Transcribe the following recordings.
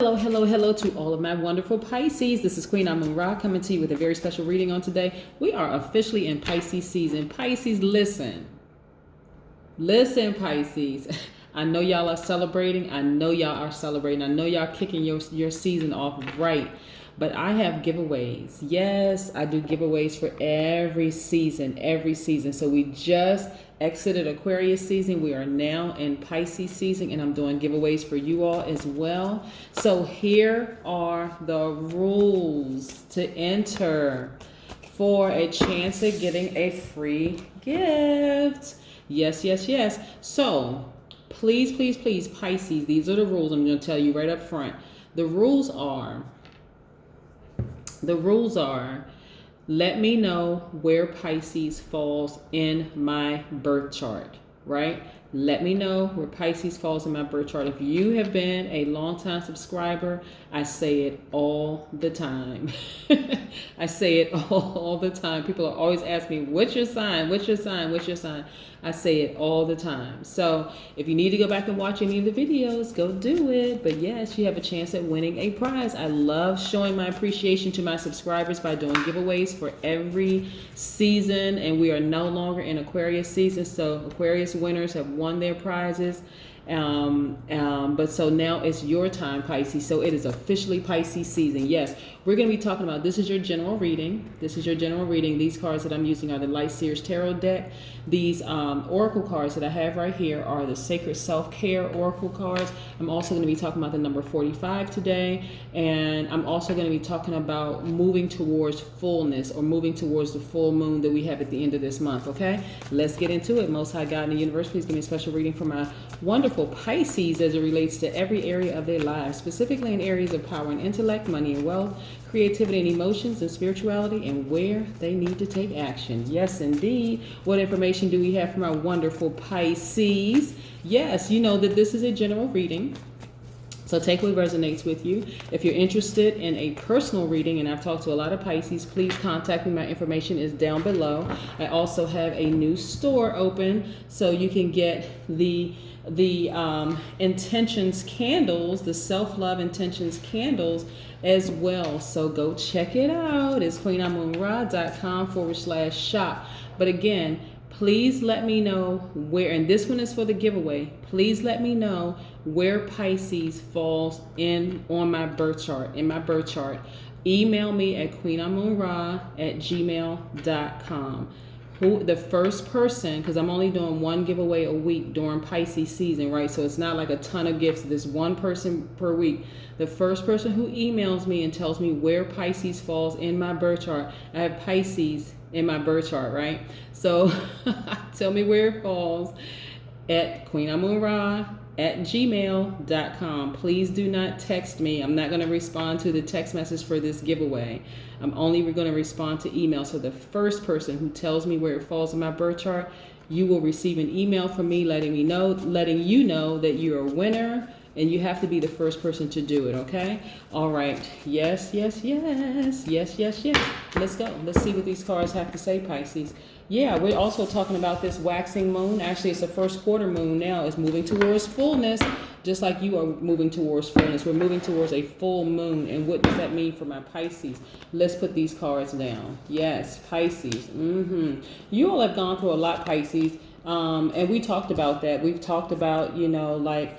Hello, hello, hello to all of my wonderful Pisces. This is Queen Amun Ra coming to you with a very special reading on today. We are officially in Pisces season. Pisces, listen. Listen, Pisces. I know y'all are celebrating. I know y'all are celebrating. I know y'all kicking your season off right. But I have giveaways. Yes, I do giveaways for every season, So we just exited Aquarius season. We are now in Pisces season, and I'm doing giveaways for you all as well. So here are the rules to enter for a chance at getting a free gift. Yes, yes, yes. So please, please, please, Pisces, these are the rules I'm going to tell you right up front. The rules are, let me know where Pisces falls in my birth chart, right? Let me know where Pisces falls in my birth chart. If you have been a longtime subscriber, I say it all the time. I say it all the time. People are always asking me, what's your sign? What's your sign? What's your sign? I say it all the time. So if you need to go back and watch any of the videos, go do it. But yes, you have a chance at winning a prize. I love showing my appreciation to my subscribers by doing giveaways for every season. And we are no longer in Aquarius season. So Aquarius winners have won their prizes. But so now it's your time, Pisces. So it is officially Pisces season. Yes, we're going to be talking about, this is your general reading. These cards that I'm using are the Light Seers Tarot deck. These oracle cards that I have right here are the Sacred Self-Care oracle cards. I'm also going to be talking about the number 45 today. And I'm also going to be talking about moving towards fullness, or moving towards the full moon that we have at the end of this month. Okay, let's get into it. Most High God in the universe, please give me a special reading for my wonderful Pisces as it relates to every area of their lives, specifically in areas of power and intellect, money and wealth, creativity and emotions, and spirituality, and where they need to take action. Yes, indeed. What information do we have from our wonderful Pisces? Yes, you know that this is a general reading, so take what resonates with you. If you're interested in a personal reading, and I've talked to a lot of Pisces, please contact me. My information is down below. I also have a new store open, so you can get the intentions candles, the self-love intentions candles as well. So go check it out. It's queenamunra.com/shop. But again, please let me know where, and this one is for the giveaway, please let me know where Pisces falls on my birth chart, Email me at queenamunra@gmail.com. Who the first person, because I'm only doing one giveaway a week during Pisces season, right? So it's not like a ton of gifts. There's one person per week. The first person who emails me and tells me where Pisces falls in my birth chart, I have Pisces in my birth chart, right? So tell me where it falls at queenamunra@gmail.com. Please do not text me. I'm not going to respond to the text message for this giveaway. I'm only going to respond to email. So the first person who tells me where it falls in my birth chart, you will receive an email from me letting you know that you're a winner, and you have to be the first person to do it, okay? All right. Yes, yes, yes. Yes, yes, yes. Let's go. Let's see what these cards have to say, Pisces. Yeah, we're also talking about this waxing moon. Actually, it's a first quarter moon now. It's moving towards fullness, just like you are moving towards fullness. We're moving towards a full moon. And what does that mean for my Pisces? Let's put these cards down. Yes, Pisces. You all have gone through a lot, Pisces. And we talked about that. We've talked about, like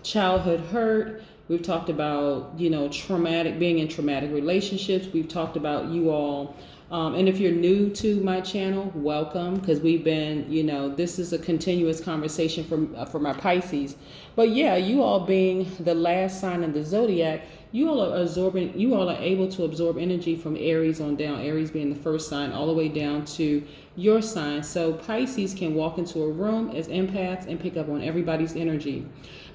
childhood hurt. We've talked about, being in traumatic relationships. We've talked about you all. And if you're new to my channel, welcome, because we've been, this is a continuous conversation for my Pisces. But yeah, you all being the last sign in the Zodiac, you all are able to absorb energy from Aries on down, Aries being the first sign, all the way down to your sign. So Pisces can walk into a room as empaths and pick up on everybody's energy.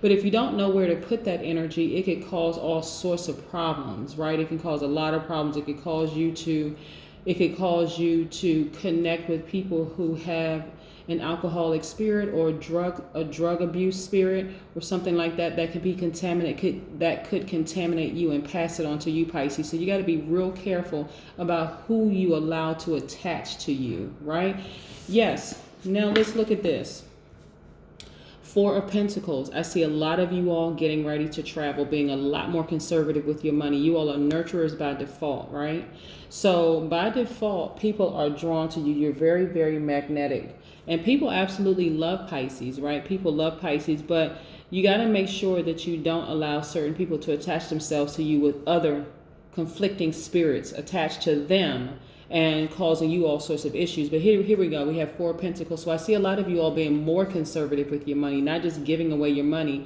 But if you don't know where to put that energy, it could cause all sorts of problems, right? It can cause a lot of problems. It could cause you to connect with people who have an alcoholic spirit or a drug abuse spirit or something like that that could be contaminated, that could contaminate you and pass it on to you, Pisces. So you got to be real careful about who you allow to attach to you, right? Yes. Now let's look at this. Four of Pentacles. I see a lot of you all getting ready to travel, being a lot more conservative with your money. You all are nurturers by default, right? So by default, people are drawn to you. You're very, very magnetic. And people absolutely love Pisces, right? People love Pisces, but you got to make sure that you don't allow certain people to attach themselves to you with other conflicting spirits attached to them and causing you all sorts of issues. But here we go. We have Four of Pentacles. So I see a lot of you all being more conservative with your money, not just giving away your money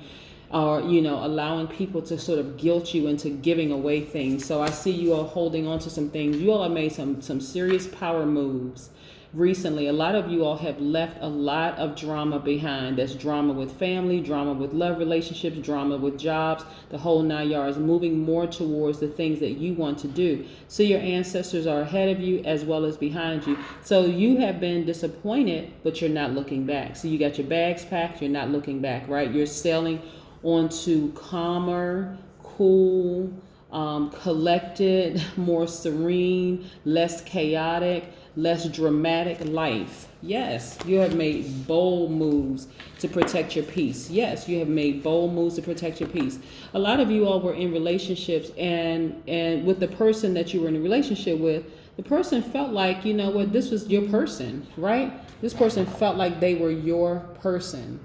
or, you know, allowing people to sort of guilt you into giving away things. So I see you all holding on to some things. You all have made some serious power moves recently. A lot of you all have left a lot of drama behind. That's drama with family, drama with love relationships, drama with jobs, the whole 9 yards, moving more towards the things that you want to do. So your ancestors are ahead of you as well as behind you. So you have been disappointed, but you're not looking back. So you got your bags packed, you're not looking back, right? You're sailing onto calmer, cool, collected, more serene, less chaotic, less dramatic life. Yes, you have made bold moves to protect your peace. Yes, you have made bold moves to protect your peace. A lot of you all were in relationships, and with the person that you were in a relationship with, the person felt like, you know what, this was your person, right? This person felt like they were your person.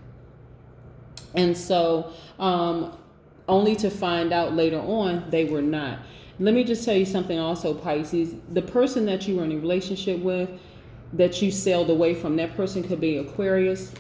And so, only to find out later on they were not. Let me just tell you something also, Pisces. The person that you were in a relationship with, that you sailed away from, that person could be Aquarius.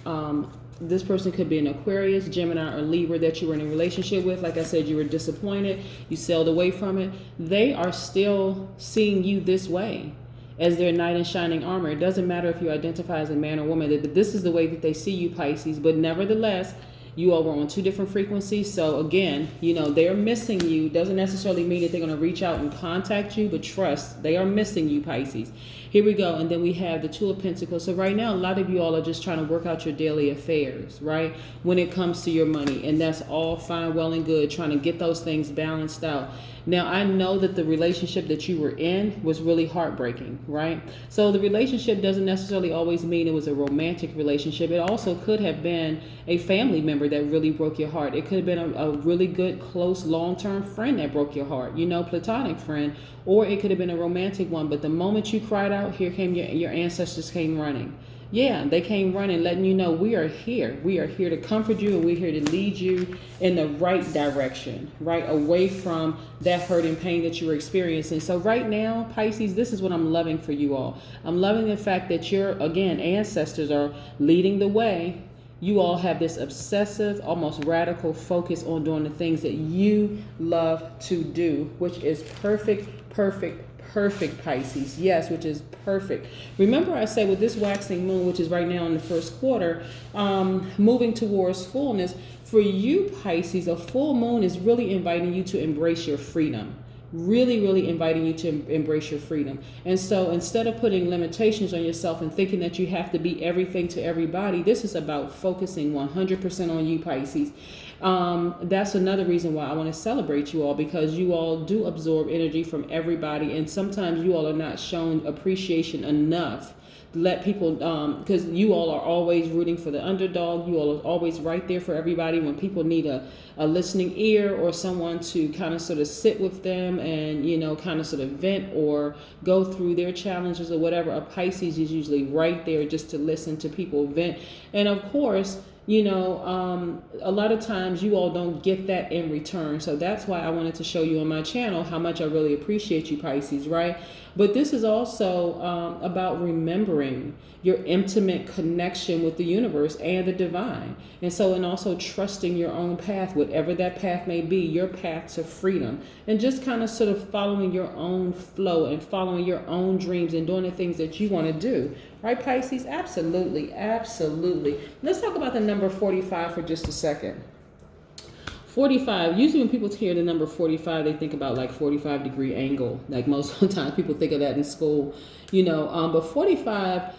This person could be an Aquarius, Gemini, or Libra that you were in a relationship with. Like I said, you were disappointed. You sailed away from it. They are still seeing you this way as their knight in shining armor. It doesn't matter if you identify as a man or woman. This is the way that they see you, Pisces. But nevertheless, you all were on two different frequencies. So again, you know, they're missing you. Doesn't necessarily mean that they're going to reach out and contact you, but trust, they are missing you, Pisces. Here we go. And then we have the Two of Pentacles. So right now, a lot of you all are just trying to work out your daily affairs, right? When it comes to your money. And that's all fine, well, and good, trying to get those things balanced out. Now, I know that the relationship that you were in was really heartbreaking, right? So the relationship doesn't necessarily always mean it was a romantic relationship. It also could have been a family member that really broke your heart. It could have been a really good, close, long-term friend that broke your heart, you know, platonic friend, or it could have been a romantic one. But the moment you cried out, here came your ancestors came running. Yeah, they came running, letting you know we are here. We are here to comfort you, and we're here to lead you in the right direction, right? Away from that hurt and pain that you were experiencing. So right now, Pisces, this is what I'm loving for you all. I'm loving the fact that your, again, ancestors are leading the way. You all have this obsessive, almost radical focus on doing the things that you love to do, which is perfect, perfect, perfect, Pisces. Yes, which is perfect. Remember I said with this waxing moon, which is right now in the first quarter, moving towards fullness, for you, Pisces, a full moon is really inviting you to embrace your freedom. Really, really inviting you to embrace your freedom. And so instead of putting limitations on yourself and thinking that you have to be everything to everybody, this is about focusing 100% on you, Pisces. That's another reason why I want to celebrate you all, because you all do absorb energy from everybody, and sometimes you all are not shown appreciation enough. Let people, because you all are always rooting for the underdog. You all are always right there for everybody when people need a listening ear or someone to kind of sort of sit with them and, you know, kind of sort of vent or go through their challenges or whatever. A Pisces is usually right there just to listen to people vent. And of course, you know, a lot of times you all don't get that in return. So that's why I wanted to show you on my channel how much I really appreciate you, Pisces, right? But this is also about remembering your intimate connection with the universe and the divine. And so, and also trusting your own path, whatever that path may be, your path to freedom. And just kind of sort of following your own flow and following your own dreams and doing the things that you want to do. Right, Pisces? Absolutely, absolutely. Let's talk about the number 45 for just a second. 45, usually when people hear the number 45, they think about like 45-degree angle. Like most of the time people think of that in school, but 45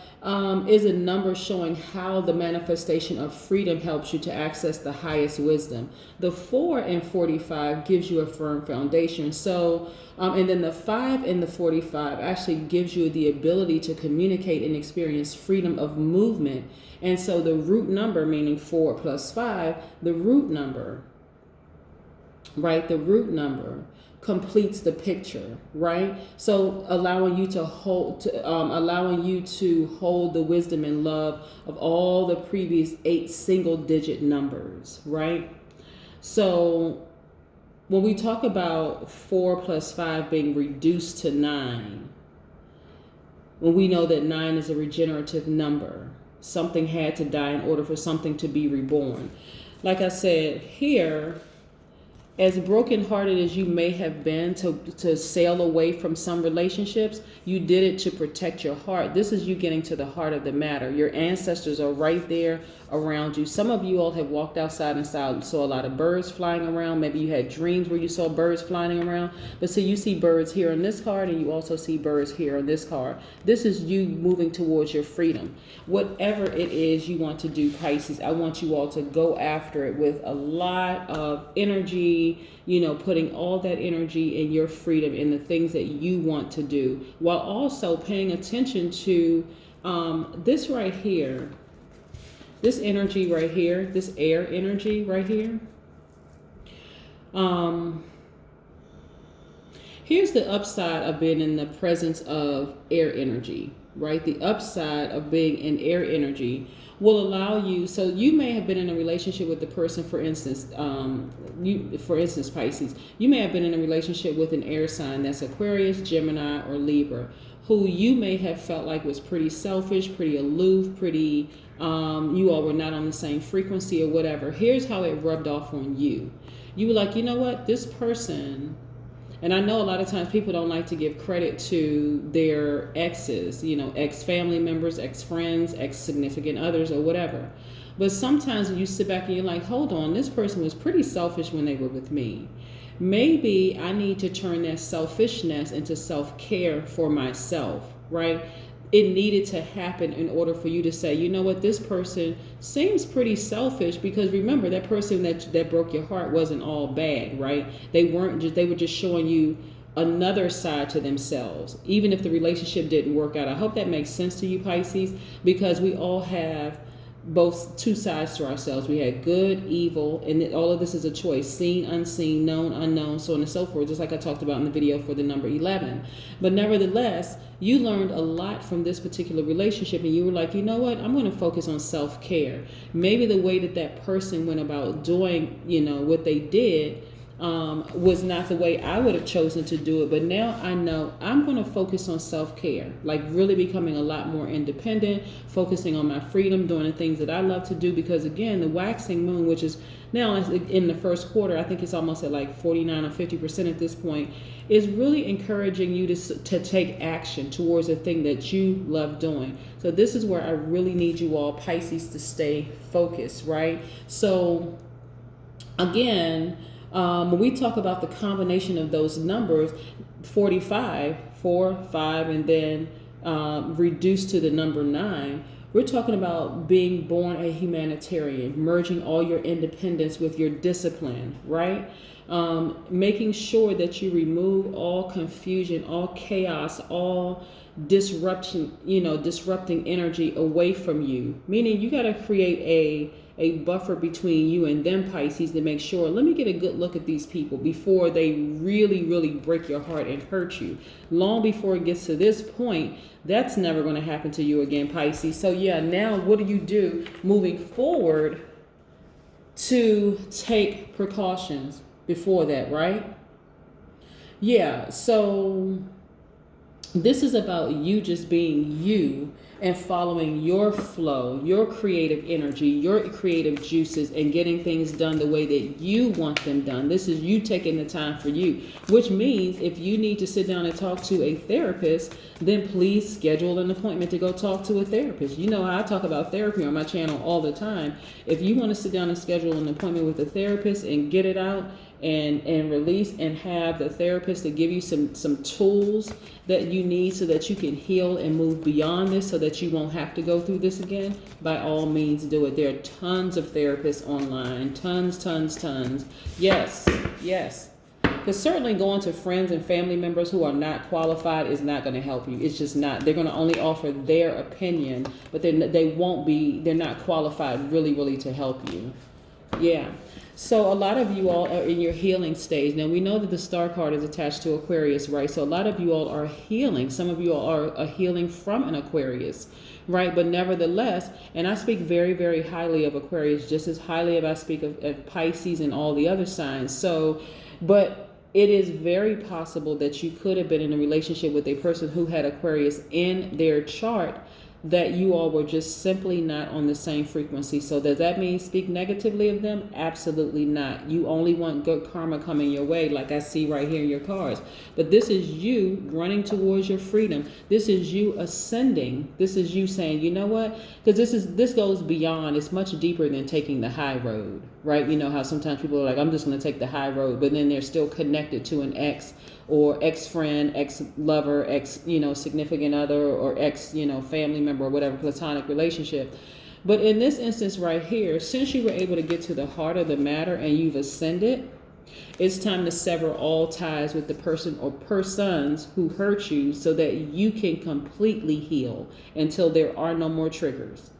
is a number showing how the manifestation of freedom helps you to access the highest wisdom. The 4 in 45 gives you a firm foundation. So, and then the 5 in the 45 actually gives you the ability to communicate and experience freedom of movement. And so the root number, meaning 4 plus 5, the root number, right? The root number completes the picture, right? So allowing you to hold the wisdom and love of all the previous 8 single-digit numbers, right? So when we talk about 4 plus 5 being reduced to 9, when we know that 9 is a regenerative number, something had to die in order for something to be reborn. Like I said here, as brokenhearted as you may have been to sail away from some relationships, you did it to protect your heart. This is you getting to the heart of the matter. Your ancestors are right there around you. Some of you all have walked outside and saw a lot of birds flying around. Maybe you had dreams where you saw birds flying around. But so you see birds here on this card, and you also see birds here on this card. This is you moving towards your freedom. Whatever it is you want to do, Pisces, I want you all to go after it with a lot of energy, putting all that energy in your freedom and the things that you want to do, while also paying attention to this right here, this energy right here, this air energy right here. Here's the upside of being in the presence of air energy, right? The upside of being in air energy will allow you, so you may have been in a relationship with the person, for instance, Pisces, you may have been in a relationship with an air sign that's Aquarius, Gemini, or Libra, who you may have felt like was pretty selfish, pretty aloof, pretty, you all were not on the same frequency or whatever. Here's how it rubbed off on you. You were like, you know what, this person, and I know a lot of times people don't like to give credit to their exes, ex-family members, ex-friends, ex-significant others, or whatever. But sometimes when you sit back and you're like, hold on, this person was pretty selfish when they were with me. Maybe I need to turn that selfishness into self-care for myself, right? It needed to happen in order for you to say, you know what, this person seems pretty selfish, because remember, that person that broke your heart wasn't all bad, right? They were just showing you another side to themselves, even if the relationship didn't work out. I hope that makes sense to you, Pisces, because we all have both two sides to ourselves. We had good, evil, and all of this is a choice: seen, unseen, known, unknown, so on and so forth, just like I talked about in the video for the number 11. But nevertheless, you learned a lot from this particular relationship, and you were like, you know what, I'm going to focus on self-care. Maybe the way that person went about doing, what they did was not the way I would have chosen to do it. But now I know I'm going to focus on self-care, like really becoming a lot more independent, focusing on my freedom, doing the things that I love to do. Because again, the waxing moon, which is now in the first quarter, I think it's almost at like 49 or 50% at this point, is really encouraging you to take action towards a thing that you love doing. So this is where I really need you all, Pisces, to stay focused, right? So again, when we talk about the combination of those numbers, 45, 4, 5, and then reduced to the number 9, we're talking about being born a humanitarian, merging all your independence with your discipline, right? Making sure that you remove all confusion, all chaos, all disrupting energy away from you. Meaning you got to create a buffer between you and them, Pisces, to make sure, let me get a good look at these people before they really, really break your heart and hurt you. Long before it gets to this point, that's never going to happen to you again, Pisces. So yeah, now what do you do moving forward to take precautions before that, right? Yeah, so This is about you just being you and following your flow, your creative energy, your creative juices, and getting things done the way that you want them done. This is you taking the time for you, which means if you need to sit down and talk to a therapist, then please schedule an appointment to go talk to a therapist. You know, I talk about therapy on my channel all the time. If you want to sit down and schedule an appointment with a therapist and get it out and release, and have the therapist to give you some tools that you need so that you can heal and move beyond this, so that you won't have to go through this again, by all means do it. There are tons of therapists online, tons. Yes. Because certainly going to friends and family members who are not qualified is not going to help you. It's just not. They're going to only offer their opinion, but they're not qualified really to help you. Yeah. So a lot of you all are in your healing stage. Now we know that the star card is attached to Aquarius, right? So a lot of you all are healing. Some of you all are healing from an Aquarius, right? But nevertheless, and I speak very highly of Aquarius, just as highly as I speak of Pisces and all the other signs. So, but it is very possible that you could have been in a relationship with a person who had Aquarius in their chart, that you all were just simply not on the same frequency. So does that mean speak negatively of them? Absolutely not. You only want good karma coming your way, like I see right here in your cards. But this is you running towards your freedom. This is you ascending. This is you saying, you know what? Because this goes beyond. It's much deeper than taking the high road, right? You know how sometimes people are like, I'm just going to take the high road, but then they're still connected to an ex or ex-friend, ex-lover, significant other, or family member, or whatever, platonic relationship. But in this instance right here, since you were able to get to the heart of the matter and you've ascended, it's time to sever all ties with the person or persons who hurt you, so that you can completely heal until there are no more triggers.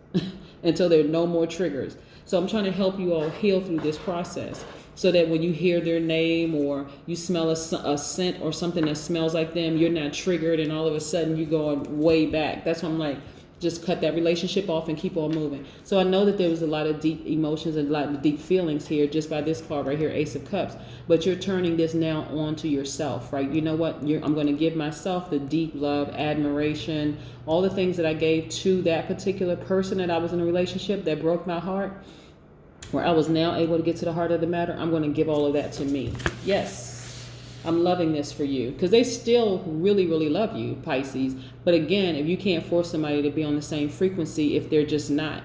Until there are no more triggers. So I'm trying to help you all heal through this process, so that when you hear their name or you smell a scent or something that smells like them, you're not triggered and all of a sudden you're going way back. That's why I'm like, just cut that relationship off and keep on moving. So I know that there was a lot of deep emotions and a lot of deep feelings here just by this card right here, Ace of Cups. But you're turning this now on to yourself, right? You know what? I'm going to give myself the deep love, admiration, all the things that I gave to that particular person that I was in a relationship that broke my heart, where I was now able to get to the heart of the matter. I'm going to give all of that to me. Yes. I'm loving this for you, because they still really love you, Pisces. But again, if you can't force somebody to be on the same frequency if they're just not,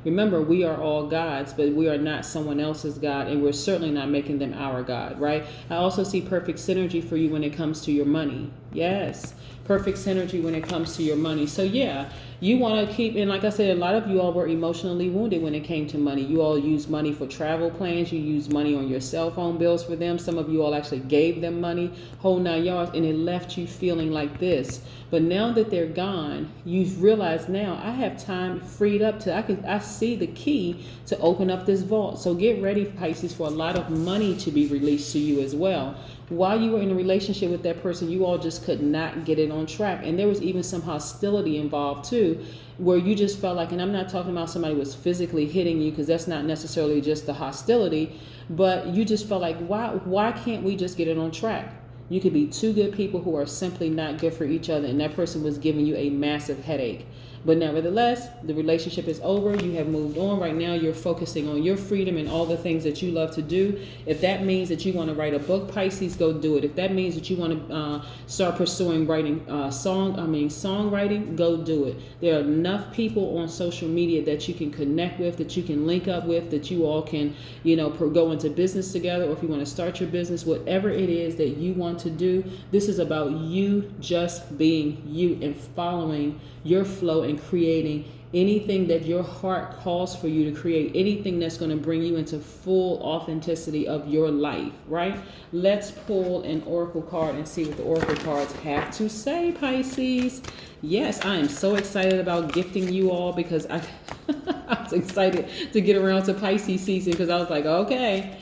remember, we are all gods, but we are not someone else's God, and we're certainly not making them our God, right? I also see perfect synergy for you when it comes to your money. Yes, perfect synergy when it comes to your money. So yeah, you want to keep, and like I said, a lot of you all were emotionally wounded when it came to money. You all used money for travel plans. You used money on your cell phone bills for them. Some of you all actually gave them money, whole 9 yards, and it left you feeling like this. But now that they're gone, you've realized now I have time freed up I see the key to open up this vault. So get ready, Pisces, for a lot of money to be released to you as well. While you were in a relationship with that person, you all just could not get it on track. And there was even some hostility involved too, where you just felt like, and I'm not talking about somebody was physically hitting you, because that's not necessarily just the hostility, but you just felt like, why can't we just get it on track? You could be two good people who are simply not good for each other, and that person was giving you a massive headache. But nevertheless, the relationship is over. You have moved on. Right now, you're focusing on your freedom and all the things that you love to do. If that means that you want to write a book, Pisces, go do it. If that means that you want to start pursuing writing songwriting, go do it. There are enough people on social media that you can connect with, that you can link up with, that you all can, go into business together, or if you want to start your business, whatever it is that you want to do. This is about you just being you and following your flow and creating anything that your heart calls for you to create, anything that's going to bring you into full authenticity of your life, right? Let's pull an oracle card and see what the oracle cards have to say, Pisces. Yes, I am so excited about gifting you all, because I was excited to get around to Pisces season, because I was like, okay,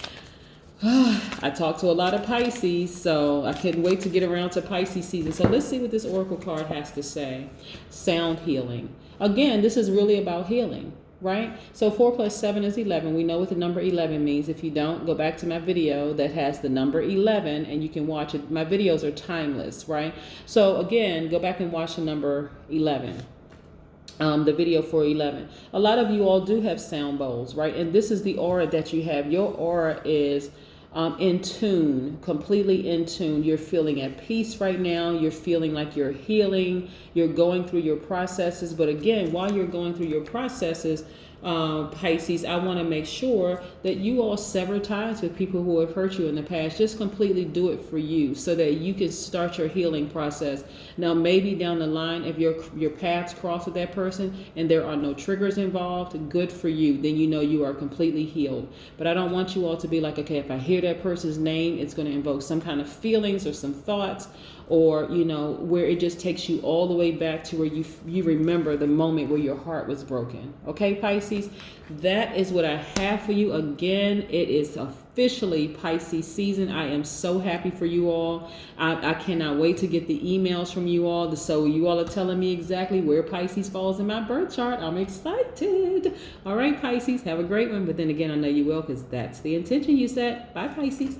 I talked to a lot of Pisces, so I couldn't wait to get around to Pisces season. So let's see what this oracle card has to say. Sound healing. Again, this is really about healing. right? So 4 plus 7 is 11. We know what the number 11 means. If you don't, go back to my video that has the number 11 and you can watch it. My videos are timeless, right? So again, go back and watch the number 11. The video for 11. A lot of you all do have sound bowls, right? And this is the aura that you have. Your aura is in tune, completely in tune. You're feeling at peace right now. You're feeling like you're healing. You're going through your processes. But again, while you're going through your processes, Pisces, I want to make sure that you all sever ties with people who have hurt you in the past. Just completely do it for you so that you can start your healing process. Now, maybe down the line, if your paths cross with that person and there are no triggers involved, good for you. Then you know you are completely healed. But I don't want you all to be like, okay, if I hear that person's name, it's going to invoke some kind of feelings or some thoughts, or, you know, where it just takes you all the way back to where you remember the moment where your heart was broken. Okay, Pisces, that is what I have for you. Again, it is officially Pisces season. I am so happy for you all. I cannot wait to get the emails from you all. So you all are telling me exactly where Pisces falls in my birth chart. I'm excited. All right, Pisces, have a great one. But then again, I know you will, because that's the intention you set. Bye, Pisces.